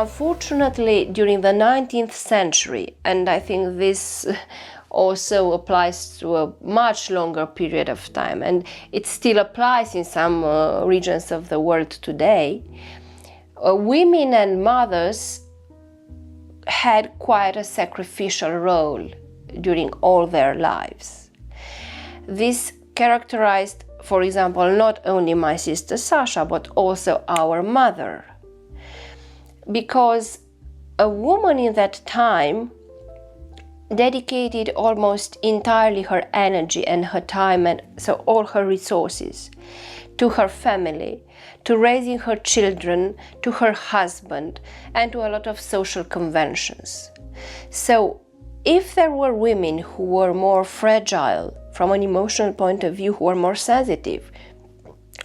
unfortunately, during the 19th century, and I think this also applies to a much longer period of time, and it still applies in some regions of the world today, women and mothers had quite a sacrificial role during all their lives. This characterized, for example, not only my sister Sasha, but also our mother. Because a woman in that time dedicated almost entirely her energy and her time, and so all her resources, to her family, to raising her children, to her husband, and to a lot of social conventions. So if there were women who were more fragile from an emotional point of view, who were more sensitive,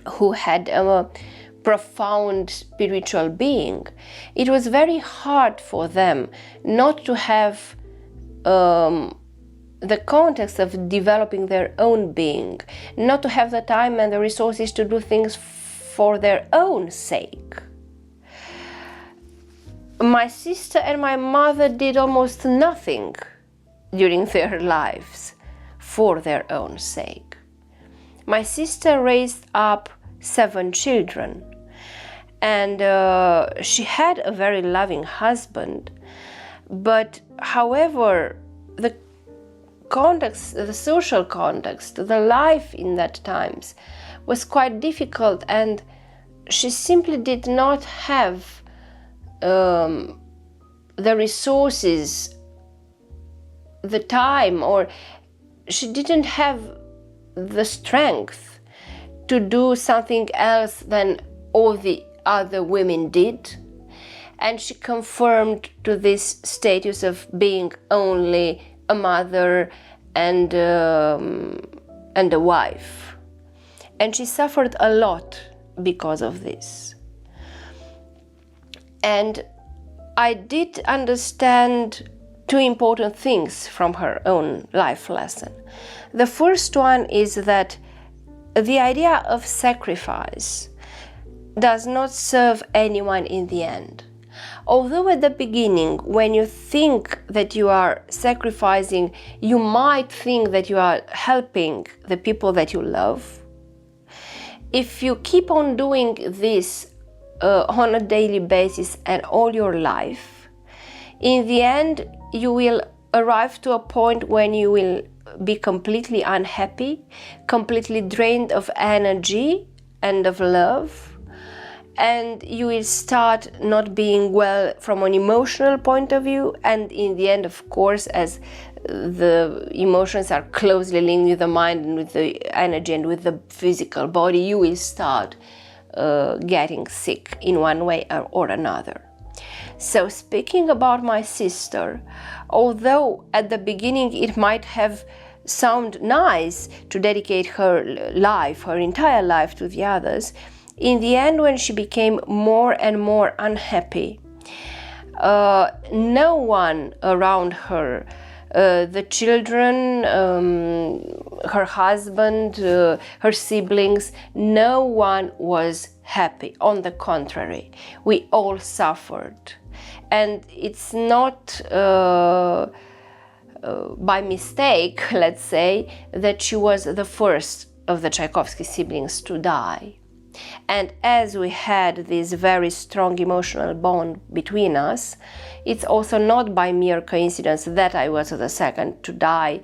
who had a profound spiritual being, it was very hard for them not to have the context of developing their own being, not to have the time and the resources to do things for their own sake. My sister and my mother did almost nothing during their lives for their own sake. My sister raised up 7 children, and she had a very loving husband, but however, the context, the social context, the life in that times was quite difficult, and she simply did not have the resources, the time, or she didn't have the strength to do something else than all the other women did. And she conformed to this status of being only a mother and a wife. And she suffered a lot because of this. And I did understand 2 important things from her own life lesson. The first one is that the idea of sacrifice does not serve anyone in the end. Although at the beginning, when you think that you are sacrificing, you might think that you are helping the people that you love. If you keep on doing this on a daily basis and all your life, in the end you will arrive to a point when you will be completely unhappy, completely drained of energy and of love, and you will start not being well from an emotional point of view, and in the end, of course, as the emotions are closely linked with the mind and with the energy and with the physical body, you will start getting sick in one way or another. So speaking about my sister, although at the beginning it might have sounded nice to dedicate her life, her entire life to the others, in the end, when she became more and more unhappy, no one around her, the children, her husband, her siblings, no one was happy. On the contrary, we all suffered. And it's not by mistake, let's say, that she was the first of the Tchaikovsky siblings to die. And as we had this very strong emotional bond between us, it's also not by mere coincidence that I was the second to die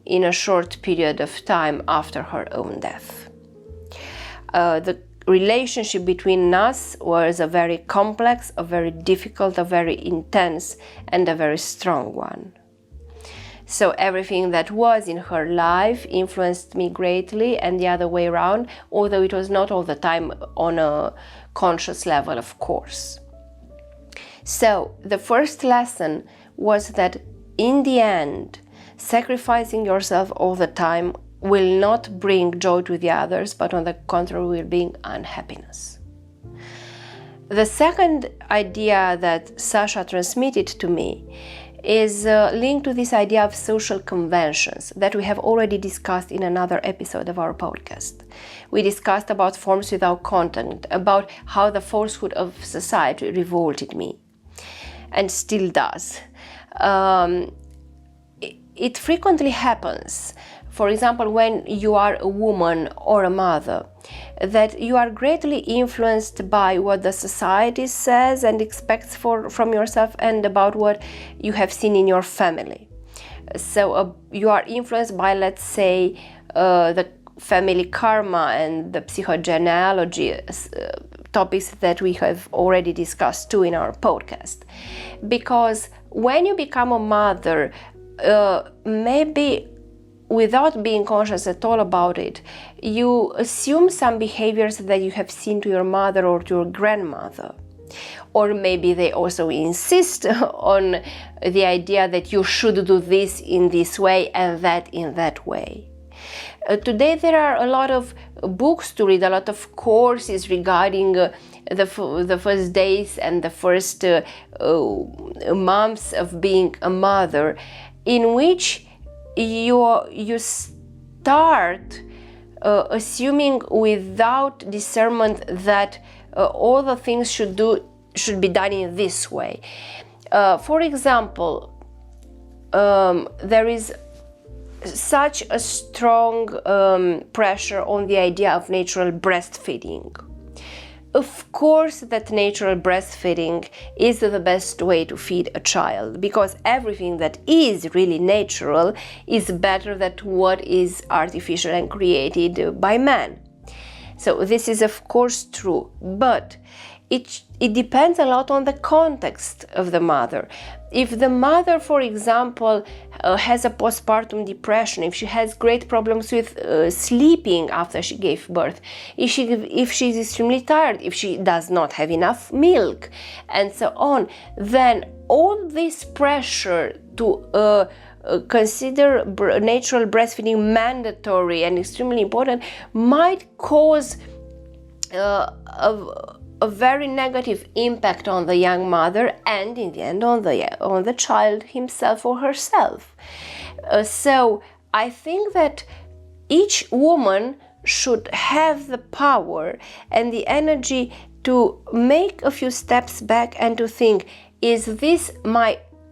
in a short period of time after her own death. The relationship between us was a very complex, a very difficult, a very intense, and a very strong one. So everything that was in her life influenced me greatly, and the other way around, although it was not all the time on a conscious level, of course. So the first lesson was that in the end, sacrificing yourself all the time will not bring joy to the others, but on the contrary will bring unhappiness. The second idea that Sasha transmitted to me is linked to this idea of social conventions that we have already discussed in another episode of our podcast. We discussed about forms without content, about how the falsehood of society revolted me, and still does. It frequently happens, for example, when you are a woman or a mother, that you are greatly influenced by what the society says and expects from yourself and about what you have seen in your family. So you are influenced by, let's say, the family karma and the psychogenealogy topics that we have already discussed too in our podcast. Because when you become a mother, maybe without being conscious at all about it, you assume some behaviors that you have seen to your mother or to your grandmother. Or maybe they also insist on the idea that you should do this in this way and that in that way. Today there are a lot of books to read, a lot of courses regarding the first days and the first months of being a mother, in which you start assuming without discernment that all the things should be done in this way. For example, there is such a strong pressure on the idea of natural breastfeeding. Of course that natural breastfeeding is the best way to feed a child, because everything that is really natural is better than what is artificial and created by man. So this is of course true, but it depends a lot on the context of the mother. If the mother, for example, has a postpartum depression, if she has great problems with sleeping after she gave birth, if she is extremely tired, if she does not have enough milk, and so on, then all this pressure to consider natural breastfeeding mandatory and extremely important might cause a very negative impact on the young mother and in the end on the child himself or herself. So I think that each woman should have the power and the energy to make a few steps back and to think, is this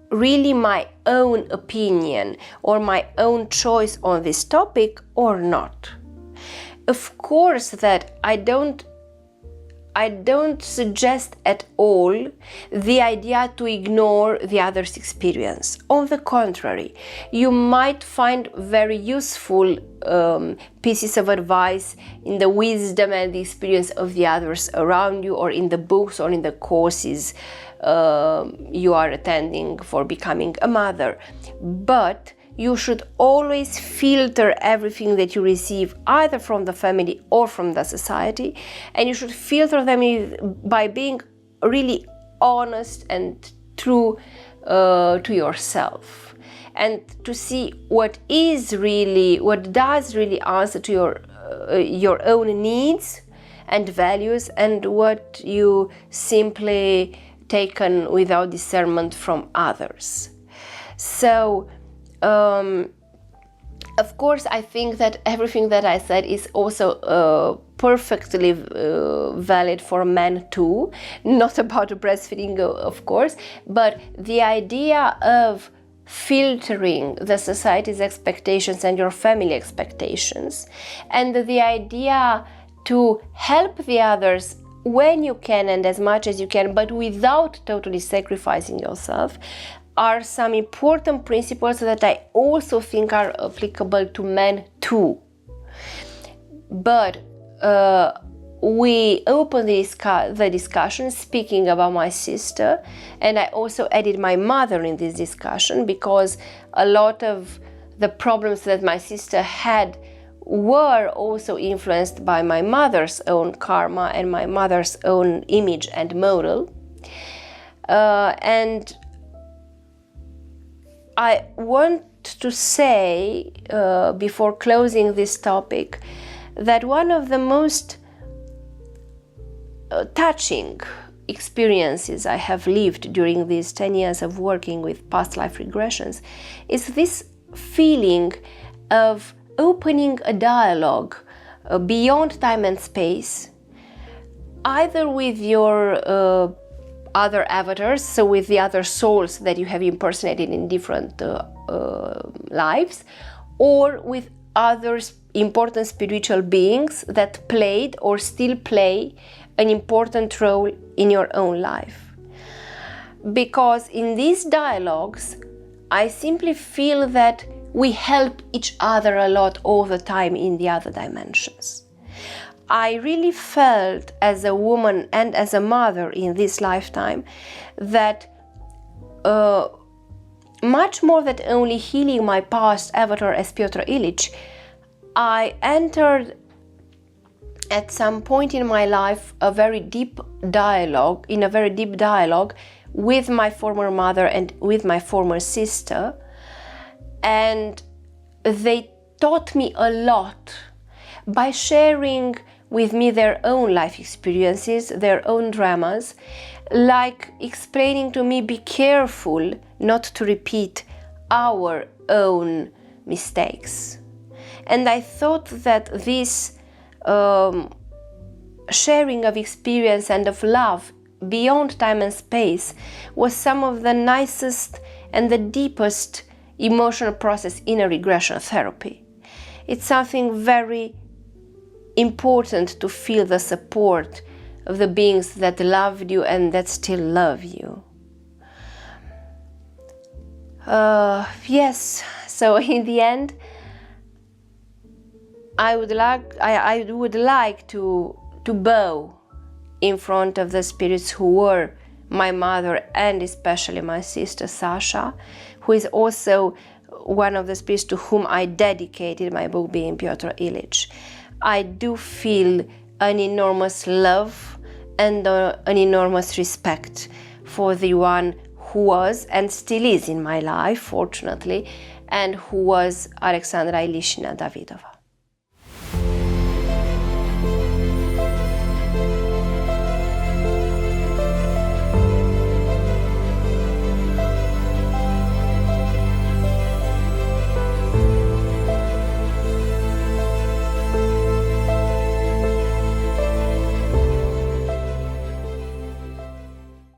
really my own opinion or my own choice on this topic or not? Of course that I don't suggest at all the idea to ignore the other's experience. On the contrary, you might find very useful pieces of advice in the wisdom and the experience of the others around you, or in the books or in the courses you are attending for becoming a mother. But you should always filter everything that you receive either from the family or from the society, and you should filter them by being really honest and true to yourself, and to see what does really answer to your own needs and values, and what you simply taken without discernment from others. So of course, I think that everything that I said is also perfectly valid for men too. Not about breastfeeding, of course, but the idea of filtering the society's expectations and your family expectations, and the idea to help the others when you can and as much as you can, but without totally sacrificing yourself, are some important principles that I also think are applicable to men too. But we opened the discussion speaking about my sister, and I also added my mother in this discussion, because a lot of the problems that my sister had were also influenced by my mother's own karma and my mother's own image and model. And I want to say, before closing this topic, that one of the most touching experiences I have lived during these 10 years of working with past life regressions is this feeling of opening a dialogue beyond time and space, either with your other avatars, so with the other souls that you have impersonated in different lives, or with other important spiritual beings that played or still play an important role in your own life. Because in these dialogues, I simply feel that we help each other a lot all the time in the other dimensions. I really felt as a woman and as a mother in this lifetime that much more than only healing my past avatar as Pyotr Ilyich, I entered at some point in my life a very deep dialogue with my former mother and with my former sister, and they taught me a lot by sharing with me their own life experiences, their own dramas, like explaining to me, be careful not to repeat our own mistakes. And I thought that this sharing of experience and of love beyond time and space was some of the nicest and the deepest emotional process in a regression therapy. It's something very important to feel the support of the beings that loved you and that still love you. Yes, so in the end, I would like to bow in front of the spirits who were my mother and especially my sister Sasha, who is also one of the spirits to whom I dedicated my book, being Pyotr Ilyich. I do feel an enormous love and an enormous respect for the one who was and still is in my life, fortunately, and who was Aleksandra Ilinichna Davydova.